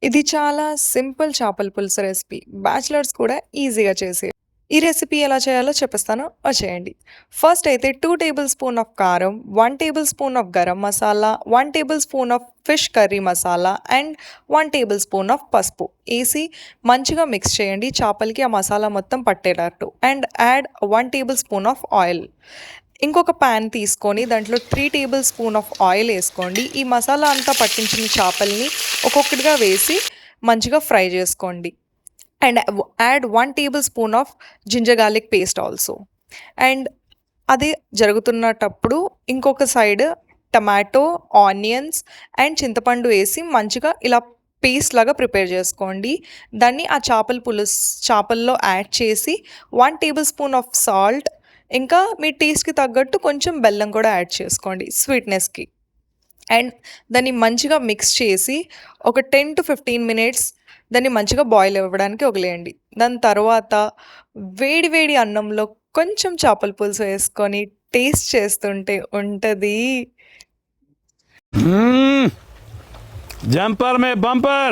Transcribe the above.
ఇది చాలా సింపుల్ చేపల పులుసు రెసిపీ. బ్యాచిలర్స్ కూడా ఈజీగా చేసే ఈ రెసిపీ ఎలా చేయాలో చెప్పిస్తాను. వచ్చేయండి. ఫస్ట్ అయితే 2 టేబుల్ స్పూన్ ఆఫ్ కారం, 1 tablespoon of garam masala, 1 tablespoon of fish curry masala and 1 tablespoon of పసుపు ఏసి మంచిగా మిక్స్ చేయండి. చేపలకి ఆ మసాలా మొత్తం పట్టేటట్టు. And add 1 tablespoon of oil. ఇంకొక ప్యాన్ తీసుకొని దాంట్లో 3 టేబుల్ స్పూన్ ఆఫ్ ఆయిల్ వేసుకోండి. ఈ మసాలా అంతా పట్టించిన చేపల్ని ఒక్కొక్కటిగా వేసి మంచిగా ఫ్రై చేసుకోండి. And add 1 tablespoon of ginger garlic paste also. And అది జరుగుతున్నటప్పుడు ఇంకొక సైడ్ టమాటో, ఆనియన్స్ అండ్ చింతపండు వేసి మంచిగా ఇలా పేస్ట్ లాగా ప్రిపేర్ చేసుకోండి. దాన్ని ఆ చేపల్లో యాడ్ చేసి 1 టేబుల్ స్పూన్ ఆఫ్ సాల్ట్, ఇంకా మీ టేస్ట్‌కి తగ్గట్టు కొంచెం బెల్లం కూడా యాడ్ చేసుకోండి స్వీట్‌నెస్‌కి. అండ్ దాన్ని మంచిగా మిక్స్ చేసి ఒక 10-15 మినిట్స్ దాన్ని మంచిగా బాయిల్ అవ్వడానికి వదిలేయండి. దాని తర్వాత వేడి వేడి అన్నంలో కొంచెం చేపల పులుసు వేసుకొని టేస్ట్ చేస్తుంటే ఉంటది. जंपर में बम्पर।